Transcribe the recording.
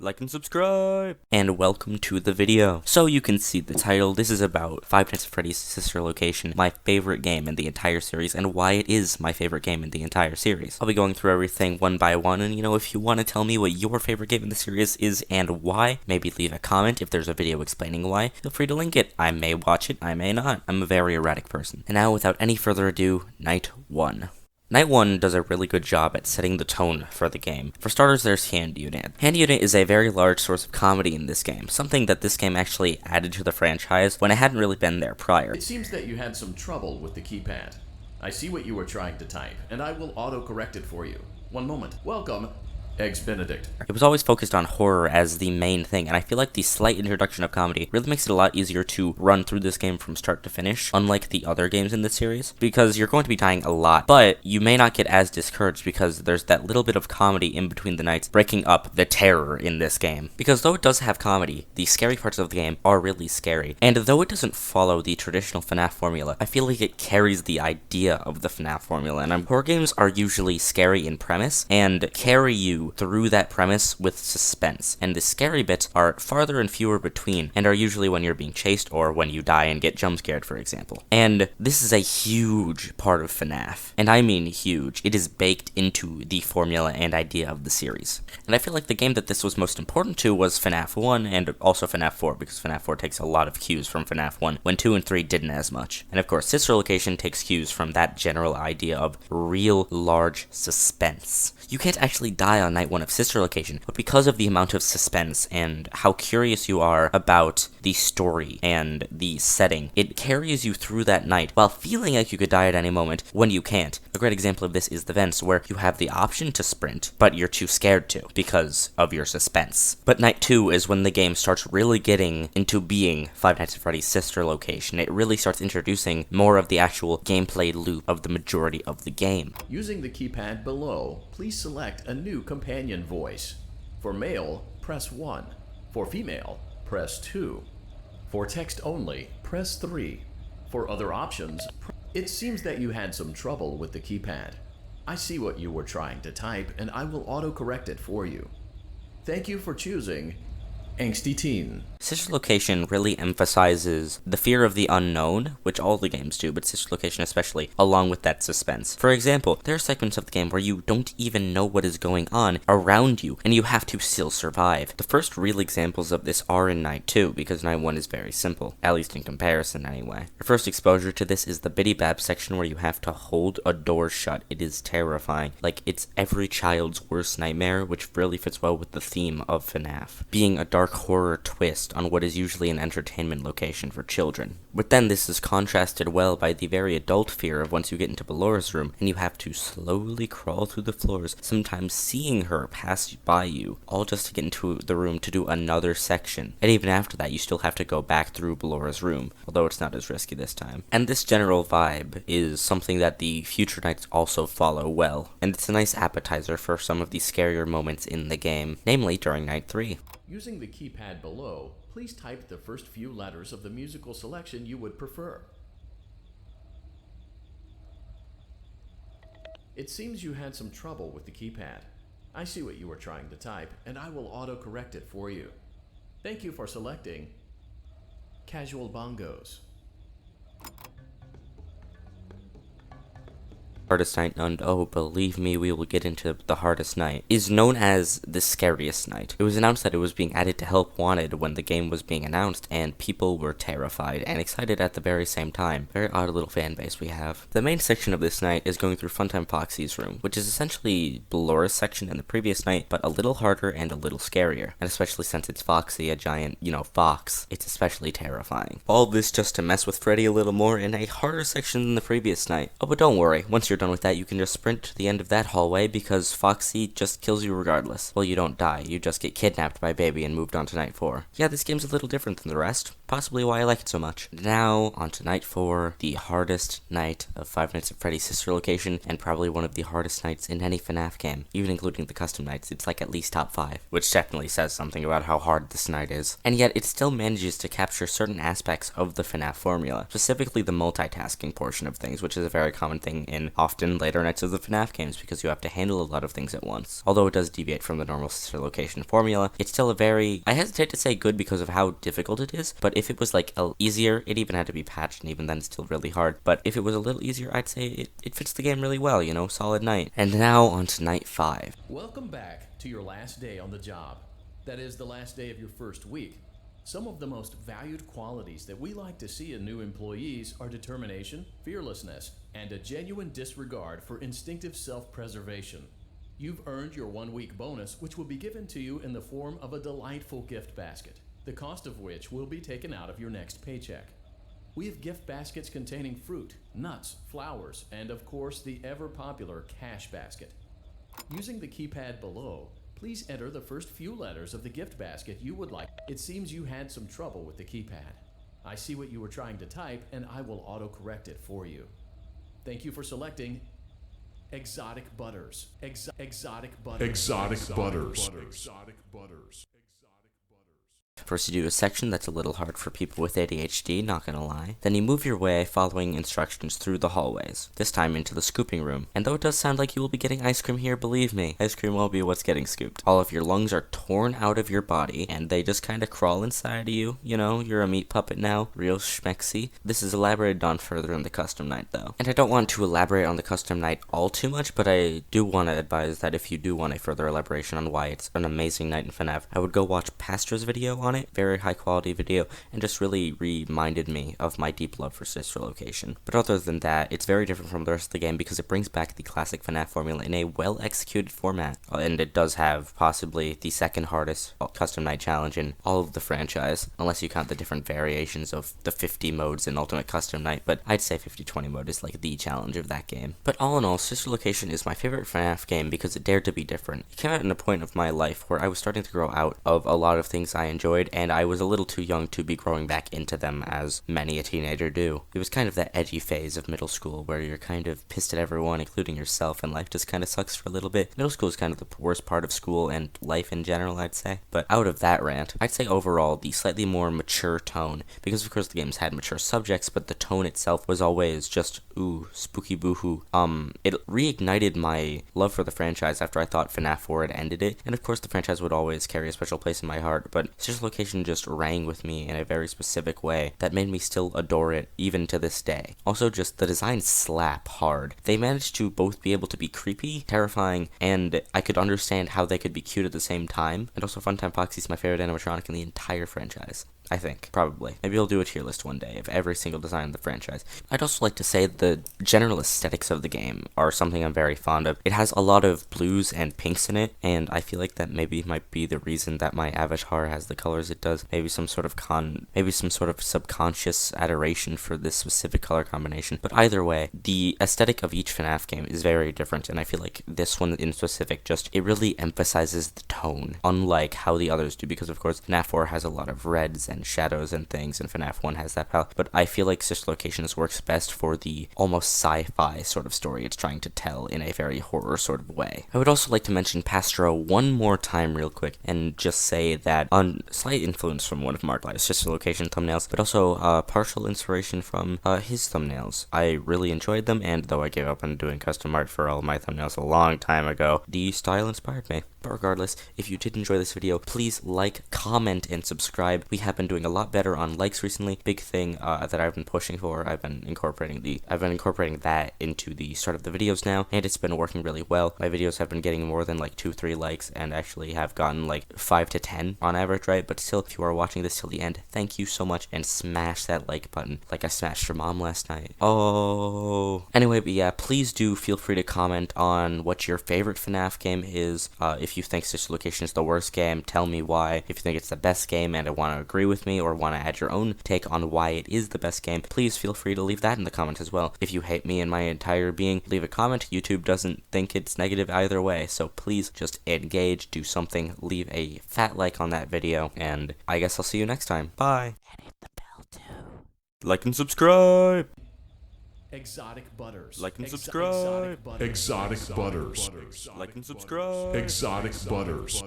like and subscribe, and welcome to the video. So you can see the title. This is about Five Nights at Freddy's Sister Location, my favorite game in the entire series, and why it is my favorite game in the entire series. I'll be going through everything one by one, and if you want to tell me what your favorite game in the series is and why, maybe leave a comment. If there's a video explaining why, feel free to link it. I may watch it, I may not. I'm a very erratic person. And now, without any further ado, Night 1. Night 1 does a really good job at setting the tone for the game. For starters, there's Hand Unit. Hand Unit is a very large source of comedy in this game, something that this game actually added to the franchise when it hadn't really been there prior. It seems that you had some trouble with the keypad. I see what you were trying to type, and I will auto-correct it for you. One moment. Welcome, Eggs Benedict. It was always focused on horror as the main thing, and I feel like the slight introduction of comedy really makes it a lot easier to run through this game from start to finish, unlike the other games in this series, because you're going to be dying a lot, but you may not get as discouraged because there's that little bit of comedy in between the nights, breaking up the terror in this game. Because though it does have comedy, the scary parts of the game are really scary, and though it doesn't follow the traditional FNaF formula, I feel like it carries the idea of the FNaF formula, and horror games are usually scary in premise, and carry you through that premise with suspense, and the scary bits are farther and fewer between, and are usually when you're being chased or when you die and get jump scared, for example. And this is a huge part of FNaF, and I mean huge. It is baked into the formula and idea of the series. And I feel like the game that this was most important to was FNaF 1 and also FNaF 4, because FNaF 4 takes a lot of cues from FNaF 1, when 2 and 3 didn't as much. And of course, Sister Location takes cues from that general idea of real large suspense. You can't actually die on Night 1 of Sister Location, but because of the amount of suspense and how curious you are about the story and the setting, it carries you through that night while feeling like you could die at any moment when you can't. A great example of this is the vents, where you have the option to sprint, but you're too scared to because of your suspense. But Night 2 is when the game starts really getting into being Five Nights at Freddy's Sister Location. It really starts introducing more of the actual gameplay loop of the majority of the game. Using the keypad below, please select a new companion voice. For male, press 1. For female, press 2. For text only, press 3. For other options, it seems that you had some trouble with the keypad. I see what you were trying to type, and I will auto-correct it for you. Thank you for choosing Angsty Teen. Sister Location really emphasizes the fear of the unknown, which all the games do, but Sister Location especially, along with that suspense. For example, there are segments of the game where you don't even know what is going on around you, and you have to still survive. The first real examples of this are in Night 2, because Night 1 is very simple, at least in comparison anyway. Your first exposure to this is the Biddy Bab section where you have to hold a door shut. It is terrifying. Like, it's every child's worst nightmare, which really fits well with the theme of FNaF, being a dark horror twist on what is usually an entertainment location for children. But then this is contrasted well by the very adult fear of once you get into Belora's room and you have to slowly crawl through the floors, sometimes seeing her pass by you, all just to get into the room to do another section. And even after that, you still have to go back through Belora's room, although it's not as risky this time. And this general vibe is something that the future nights also follow well, and it's a nice appetizer for some of the scarier moments in the game, namely during Night 3. Using the keypad below, please type the first few letters of the musical selection you would prefer. It seems you had some trouble with the keypad. I see what you were trying to type, and I will auto-correct it for you. Thank you for selecting Casual Bongos. Hardest night, and oh, believe me, we will get into the hardest night, is known as the scariest night. It was announced that it was being added to Help Wanted when the game was being announced, and people were terrified and excited at the very same time. Very odd little fan base we have. The main section of this night is going through Funtime Foxy's room, which is essentially Belora's section in the previous night, but a little harder and a little scarier. And especially since it's Foxy, a giant, fox, it's especially terrifying. All this just to mess with Freddy a little more in a harder section than the previous night. Oh, but don't worry, once you're done with that, you can just sprint to the end of that hallway because Foxy just kills you regardless. Well, you don't die, you just get kidnapped by Baby and moved on to Night 4. Yeah, this game's a little different than the rest, possibly why I like it so much. Now, on to Night 4, the hardest night of Five Nights at Freddy's Sister Location, and probably one of the hardest nights in any FNaF game. Even including the custom nights, it's like at least top 5, which definitely says something about how hard this night is. And yet, it still manages to capture certain aspects of the FNaF formula, specifically the multitasking portion of things, which is a very common thing in often later nights of the FNaF games because you have to handle a lot of things at once. Although it does deviate from the normal sister location formula, it's still a very, I hesitate to say good because of how difficult it is, but if it was like easier, it even had to be patched, and even then it's still really hard. But if it was a little easier, I'd say it fits the game really well, you know, solid night. And now on to night 5. Welcome back to your last day on the job. That is the last day of your first week. Some of the most valued qualities that we like to see in new employees are determination, fearlessness, and a genuine disregard for instinctive self-preservation. You've earned your 1-week bonus, which will be given to you in the form of a delightful gift basket, the cost of which will be taken out of your next paycheck. We have gift baskets containing fruit, nuts, flowers, and of course the ever-popular cash basket. Using the keypad below, please enter the first few letters of the gift basket you would like. It seems you had some trouble with the keypad. I see what you were trying to type, and I will auto-correct it for you. Thank you for selecting Exotic Butters. Exotic Butters. Exotic Butters. Exotic Butters. First you do a section that's a little hard for people with ADHD, not gonna lie. Then you move your way following instructions through the hallways, this time into the scooping room. And though it does sound like you will be getting ice cream here, believe me, ice cream will be what's getting scooped. All of your lungs are torn out of your body, and they just kinda crawl inside of you. You know, you're a meat puppet now, real schmexy. This is elaborated on further in the custom night though. And I don't want to elaborate on the custom night all too much, but I do want to advise that if you do want a further elaboration on why it's an amazing night in FNaF, I would go watch Pastra's video on it, very high quality video, and just really reminded me of my deep love for sister location. But other than that, it's very different from the rest of the game because it brings back the classic FNaF formula in a well executed format, and it does have possibly the second hardest custom night challenge in all of the franchise, unless you count the different variations of the 50 modes in Ultimate Custom Night, but I'd say 50-20 mode is like the challenge of that game. But all in all, Sister Location is my favorite FNaF game because it dared to be different. It came out in a point of my life where I was starting to grow out of a lot of things I enjoyed, and I was a little too young to be growing back into them as many a teenager do. It was kind of that edgy phase of middle school where you're kind of pissed at everyone, including yourself, and life just kind of sucks for a little bit. Middle school is kind of the worst part of school and life in general, I'd say. But out of that rant, I'd say overall the slightly more mature tone, because of course the games had mature subjects, but the tone itself was always just, ooh, spooky boohoo. It reignited my love for the franchise after I thought FNaF 4 had ended it, and of course the franchise would always carry a special place in my heart, but Sister Location just rang with me in a very specific way that made me still adore it even to this day. Also, just the designs slap hard. They managed to both be able to be creepy, terrifying, and I could understand how they could be cute at the same time. And also, Funtime Foxy's my favorite animatronic in the entire franchise. I think, probably. Maybe I'll do a tier list one day of every single design in the franchise. I'd also like to say the general aesthetics of the game are something I'm very fond of. It has a lot of blues and pinks in it, and I feel like that maybe might be the reason that my avatar has the colors it does. Maybe some sort of subconscious adoration for this specific color combination. But either way, the aesthetic of each FNaF game is very different, and I feel like this one in specific it really emphasizes the tone, unlike how the others do, because of course FNaF 4 has a lot of reds and shadows and things, and FNaF 1 has that palette, but I feel like Sister Locations works best for the almost sci-fi sort of story it's trying to tell in a very horror sort of way. I would also like to mention Pastro one more time real quick, and just say that on slight influence from one of Markiplier's Sister Location thumbnails, but also partial inspiration from his thumbnails. I really enjoyed them, and though I gave up on doing custom art for all of my thumbnails a long time ago, the style inspired me. But regardless, if you did enjoy this video, please like, comment, and subscribe. We have been doing a lot better on likes recently. Big thing that I've been pushing for. I've been incorporating that into the start of the videos now, and it's been working really well. My videos have been getting more than like 2-3 likes, and actually have gotten like 5 to 10 on average, right? But still, if you are watching this till the end, thank you so much, and smash that like button like I smashed your mom last night. Oh. Anyway, but yeah, please do feel free to comment on what your favorite FNaF game is. If you think Sister Location is the worst game, tell me why. If you think it's the best game and want to agree with me, or want to add your own take on why it is the best game, please feel free to leave that in the comments as well. If you hate me and my entire being, leave a comment. YouTube doesn't think it's negative either way, so please just engage, do something, leave a fat like on that video, and I guess I'll see you next time. Bye. And hit the bell too. Like and subscribe. Exotic Butters. Like and subscribe. Exotic Butters. Like and subscribe. Exotic Butters.